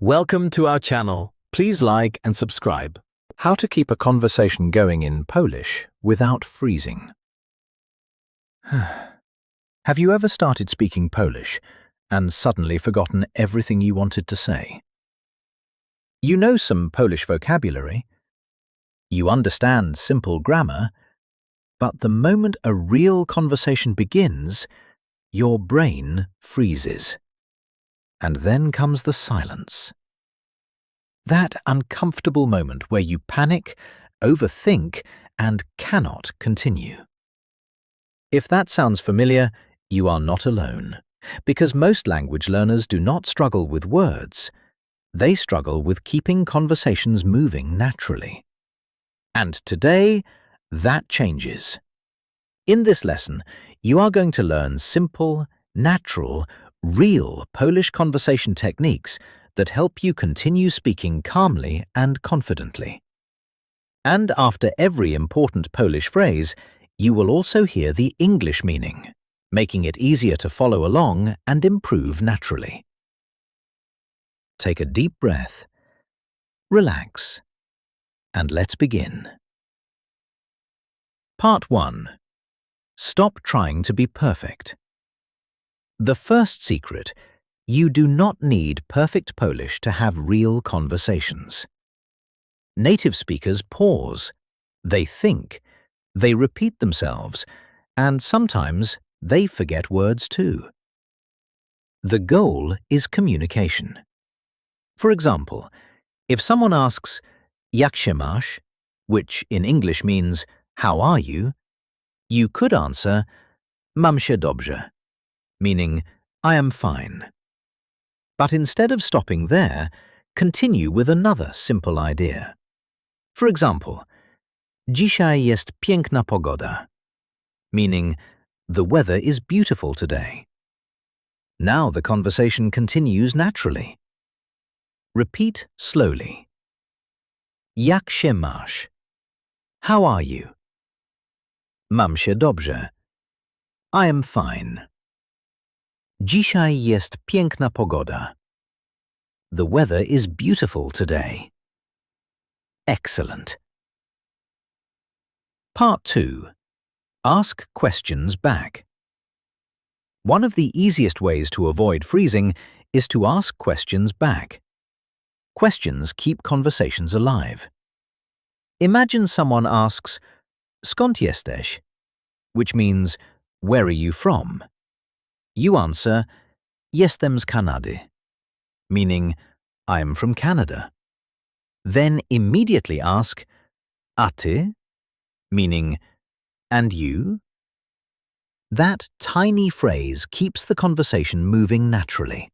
Welcome to our channel. Please like and subscribe. How to keep a conversation going in Polish without freezing. Have you ever started speaking Polish and suddenly forgotten everything you wanted to say? You know some Polish vocabulary, you understand simple grammar, but the moment a real conversation begins, your brain freezes. And then comes the silence. That uncomfortable moment where you panic, overthink, and cannot continue. If that sounds familiar, you are not alone, because most language learners do not struggle with words. They struggle with keeping conversations moving naturally. And today, that changes. In this lesson, you are going to learn simple, natural, real Polish conversation techniques that help you continue speaking calmly and confidently. And after every important Polish phrase, you will also hear the English meaning, making it easier to follow along and improve naturally. Take a deep breath, relax, and let's begin. Part 1. Stop trying to be perfect. The first secret: you do not need perfect Polish to have real conversations. Native speakers pause, they think, they repeat themselves, and sometimes they forget words too. The goal is communication. For example, if someone asks, "Jak się masz?" which in English means, "How are you?" you could answer, "Mam się dobrze," meaning, "I am fine." But instead of stopping there, continue with another simple idea. For example, "Dzisiaj jest piękna pogoda," meaning, "The weather is beautiful today." Now the conversation continues naturally. Repeat slowly. Jak się masz? How are you? Mam się dobrze. I am fine. Dzisiaj jest piękna pogoda. The weather is beautiful today. Excellent. Part 2. Ask questions back. One of the easiest ways to avoid freezing is to ask questions back. Questions keep conversations alive. Imagine someone asks, "Skąd jesteś?" which means, "Where are you from?" You answer, "Jestem z Kanady," meaning, "I'm from Canada." Then immediately ask, "A ty?" meaning, "And you?" That tiny phrase keeps the conversation moving naturally.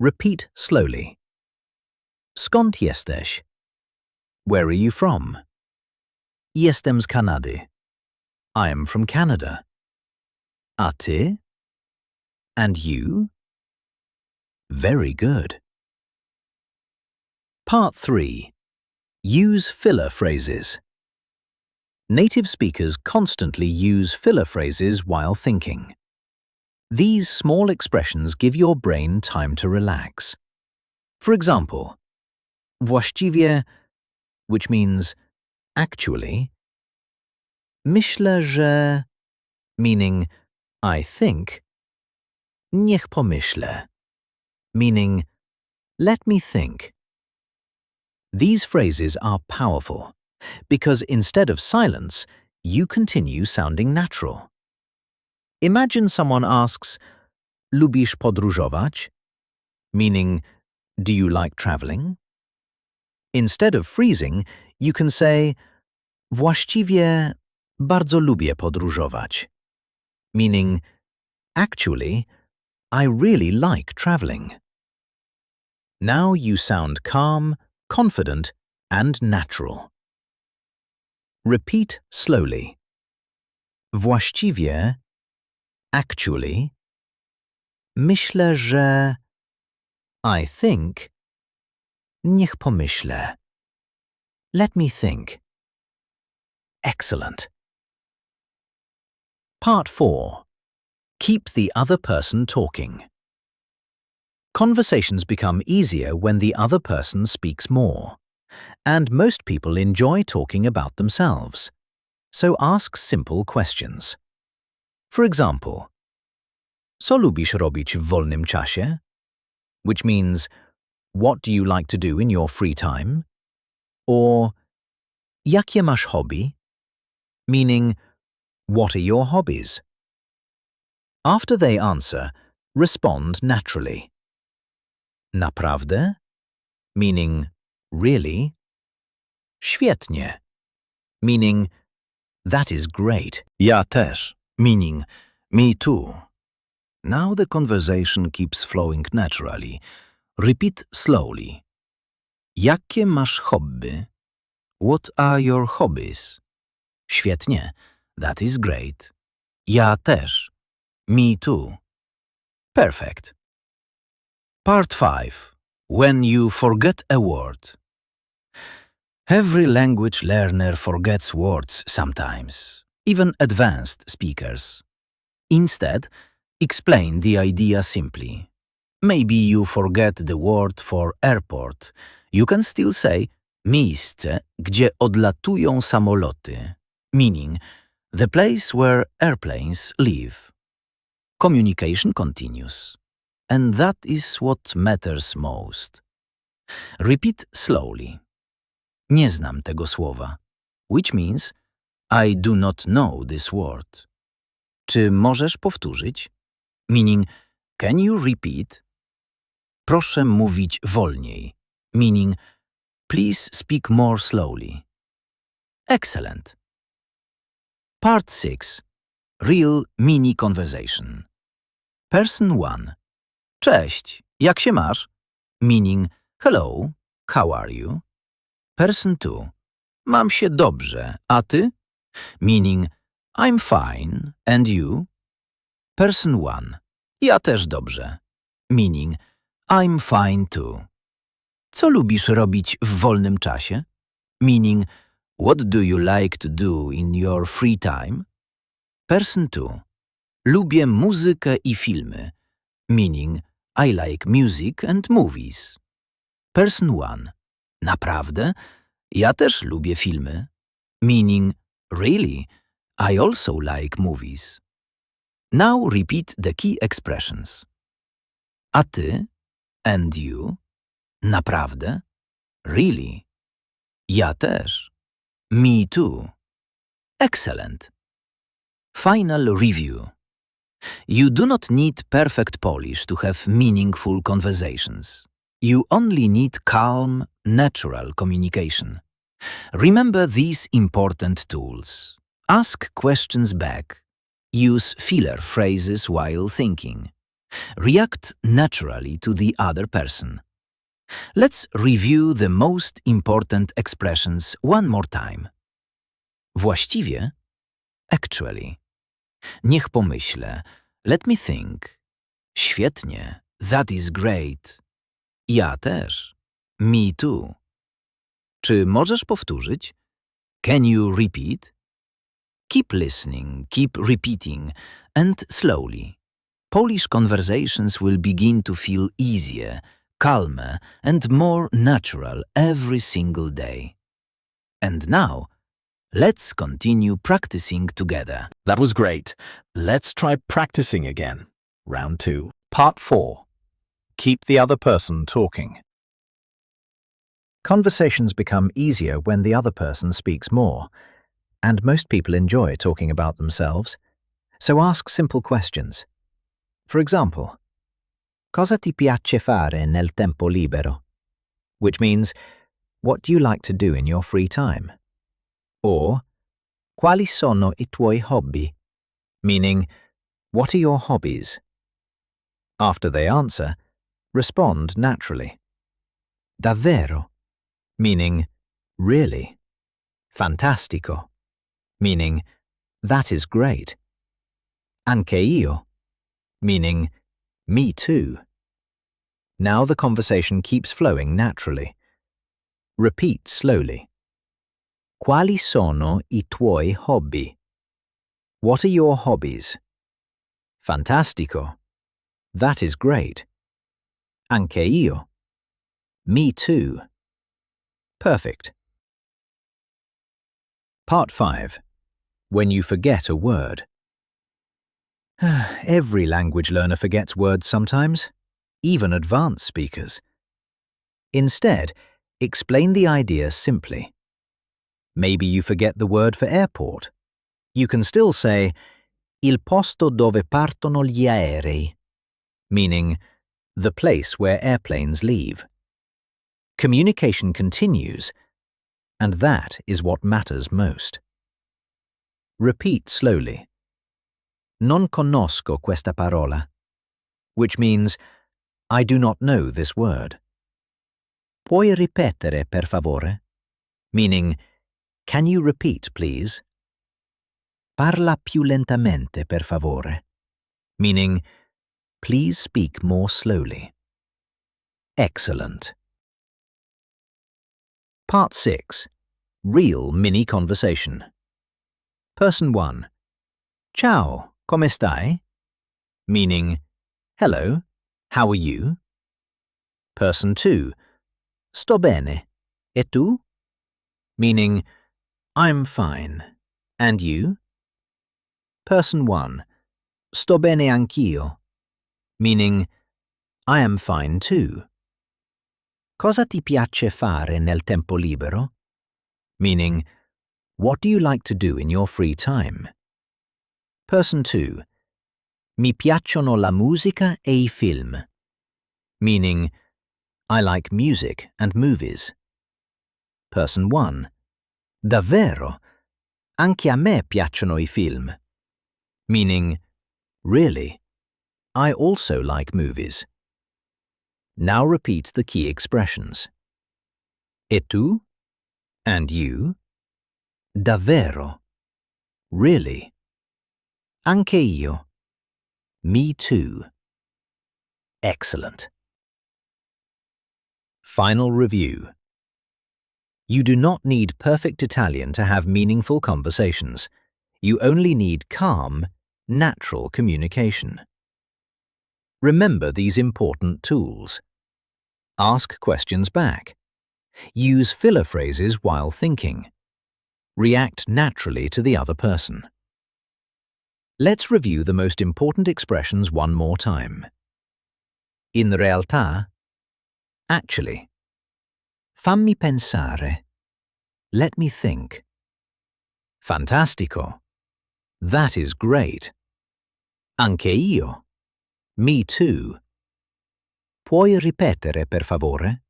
Repeat slowly. Skąd jesteś? Where are you from? Jestem z Kanady. I am from Canada. A ty? And you? Very good. Part 3. Use filler phrases. Native speakers constantly use filler phrases while thinking. These small expressions give your brain time to relax. For example, właściwie, which means actually, myślę, że, meaning I think, niech pomyślę, meaning let me think. These phrases are powerful because instead of silence, you continue sounding natural. Imagine someone asks, "Lubisz podróżować?" meaning, "Do you like traveling?" Instead of freezing, you can say, "Właściwie bardzo lubię podróżować," meaning, "Actually, I really like traveling." Now you sound calm, confident, and natural. Repeat slowly. Właściwie, actually, myślę, że, I think, niech pomyślę, let me think. Excellent. Part 4. Keep the other person talking. Conversations become easier when the other person speaks more, and most people enjoy talking about themselves. So ask simple questions. For example, co lubisz robić w wolnym czasie? Which means, what do you like to do in your free time? Or, jakie masz hobby? Meaning, what are your hobbies? After they answer, respond naturally. Naprawdę? Meaning, really? Świetnie. Meaning, that is great. Ja też, meaning me too. Now the conversation keeps flowing naturally. Repeat slowly. Jakie masz hobby? What are your hobbies? Świetnie. That is great. Ja też. Me too. Perfect. Part 5. When you forget a word. Every language learner forgets words sometimes, even advanced speakers. Instead, explain the idea simply. Maybe you forget the word for airport. You can still say miejsce, gdzie odlatują samoloty, meaning the place where airplanes live. Communication continues, and that is what matters most. Repeat slowly. Nie znam tego słowa, which means I do not know this word. Czy możesz powtórzyć? Meaning, can you repeat? Proszę mówić wolniej, meaning, please speak more slowly. Excellent. Part 6. Real mini conversation. Person 1. Cześć, jak się masz? Meaning, hello, how are you? Person 2. Mam się dobrze, a ty? Meaning, I'm fine, and you? Person 1. Ja też dobrze. Meaning, I'm fine too. Co lubisz robić w wolnym czasie? Meaning, what do you like to do in your free time? Person 2. Lubię muzykę i filmy. Meaning, I like music and movies. Person 1. Naprawdę? Ja też lubię filmy. Meaning, really? I also like movies. Now repeat the key expressions. A ty? And you? Naprawdę? Really? Ja też. Me too. Excellent. Final review. You do not need perfect Polish to have meaningful conversations. You only need calm, natural communication. Remember these important tools. Ask questions back. Use filler phrases while thinking. React naturally to the other person. Let's review the most important expressions one more time. Właściwie, actually. Niech pomyślę, let me think. Świetnie, that is great. Ja też, me too. Czy możesz powtórzyć? Can you repeat? Keep listening, keep repeating, and slowly. Polish conversations will begin to feel easier, calmer, and more natural every single day. And now, let's continue practicing together. That was great. Let's try practicing again. Round 2. Part 4. Keep the other person talking. Conversations become easier when the other person speaks more, and most people enjoy talking about themselves. So ask simple questions. For example, cosa ti piace fare nel tempo libero? Which means, what do you like to do in your free time? Or, quali sono I tuoi hobby? Meaning, what are your hobbies? After they answer, respond naturally. Davvero? Meaning, really. Fantastico? Meaning, that is great. Anche io? Meaning, me too. Now the conversation keeps flowing naturally. Repeat slowly. Quali sono I tuoi hobby? What are your hobbies? Fantastico. That is great. Anche io. Me too. Perfect. Part 5. When you forget a word. Every language learner forgets words sometimes, even advanced speakers. Instead, explain the idea simply. Maybe you forget the word for airport. You can still say, il posto dove partono gli aerei, meaning the place where airplanes leave. Communication continues, and that is what matters most. Repeat slowly. Non conosco questa parola, which means, I do not know this word. Puoi ripetere, per favore? Meaning, can you repeat, please? Parla più lentamente, per favore. Meaning, please speak more slowly. Excellent. Part 6. Real mini conversation. Person 1. Ciao, come stai? Meaning, hello, how are you? Person 2. Sto bene. E tu? Meaning, I'm fine. And you? Person 1. Sto bene anch'io. Meaning, I am fine too. Cosa ti piace fare nel tempo libero? Meaning, what do you like to do in your free time? Person 2. Mi piacciono la musica e I film. Meaning, I like music and movies. Person 1. Davvero? Anche a me piacciono I film. Meaning, really? I also like movies. Now repeat the key expressions. E tu? And you? Davvero? Really? Anche io. Me too. Excellent. Final review. You do not need perfect Italian to have meaningful conversations. You only need calm, natural communication. Remember these important tools. Ask questions back. Use filler phrases while thinking. React naturally to the other person. Let's review the most important expressions one more time. In realtà, actually. Fammi pensare. Let me think. Fantastico. That is great. Anche io. Me too. Puoi ripetere, per favore?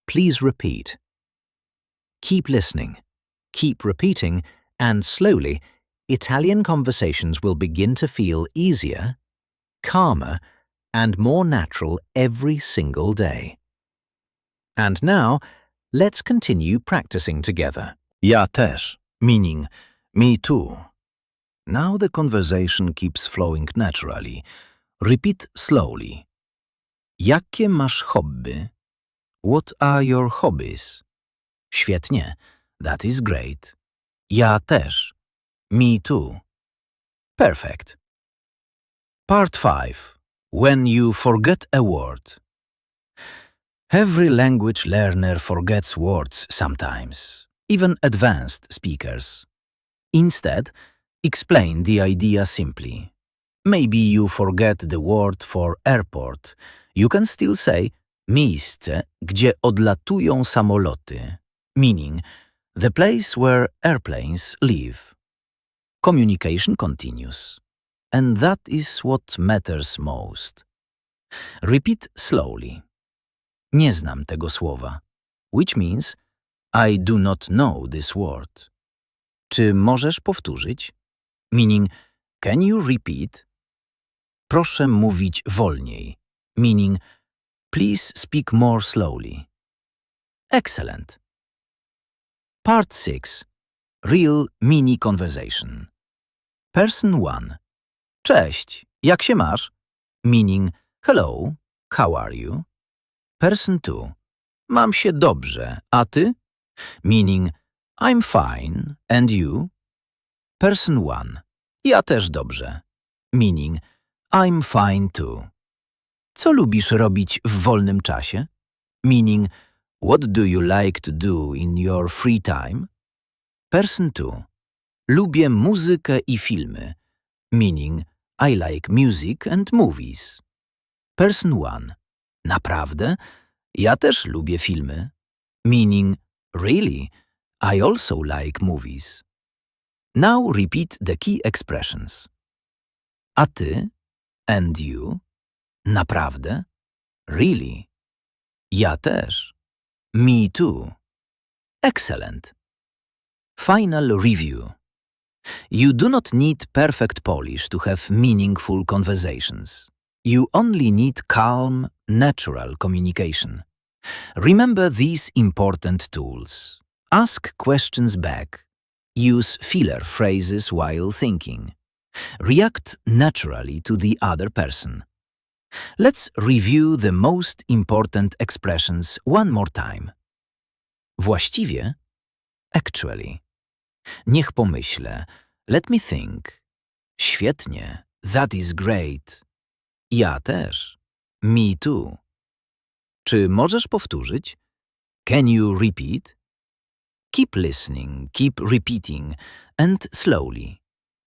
Please repeat. Keep listening, keep repeating, and slowly, Italian conversations will begin to feel easier, calmer, and more natural every single day. And now, let's continue practicing together. Ja też, meaning me too. Now the conversation keeps flowing naturally. Repeat slowly. Jakie masz hobby? What are your hobbies? Świetnie. That is great. Ja też. Me too. Perfect. Part 5. When you forget a word. Every language learner forgets words sometimes, even advanced speakers. Instead, explain the idea simply. Maybe you forget the word for airport. You can still say miejsce, gdzie odlatują samoloty, meaning the place where airplanes live. Communication continues, and that is what matters most. Repeat slowly. Nie znam tego słowa, which means I do not know this word. Czy możesz powtórzyć? Meaning, can you repeat? Proszę mówić wolniej, meaning, please speak more slowly. Excellent. Part 6. Real mini conversation. Person 1. Cześć, jak się masz? Meaning, hello, how are you? Person 2. Mam się dobrze, a ty? Meaning, I'm fine, and you? Person 1. Ja też dobrze. Meaning, I'm fine too. Co lubisz robić w wolnym czasie? Meaning, what do you like to do in your free time? Person 2. Lubię muzykę i filmy. Meaning, I like music and movies. Person 1. Naprawdę? Ja też lubię filmy. Meaning, really? I also like movies. Now repeat the key expressions. A ty? And you? Naprawdę? Really? Ja też. Me too. Excellent. Final review. You do not need perfect Polish to have meaningful conversations. You only need calm, natural communication. Remember these important tools. Ask questions back. Use filler phrases while thinking. React naturally to the other person. Let's review the most important expressions one more time. Właściwie, actually. Niech pomyślę, let me think. Świetnie, that is great. Ja też, me too. Czy możesz powtórzyć? Can you repeat? Keep listening, keep repeating, and slowly.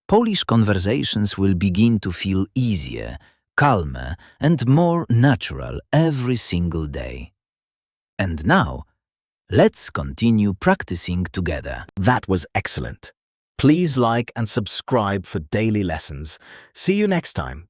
Polish conversations will begin to feel easier, calmer, and more natural every single day. And now, let's continue practicing together. That was excellent. Please like and subscribe for daily lessons. See you next time.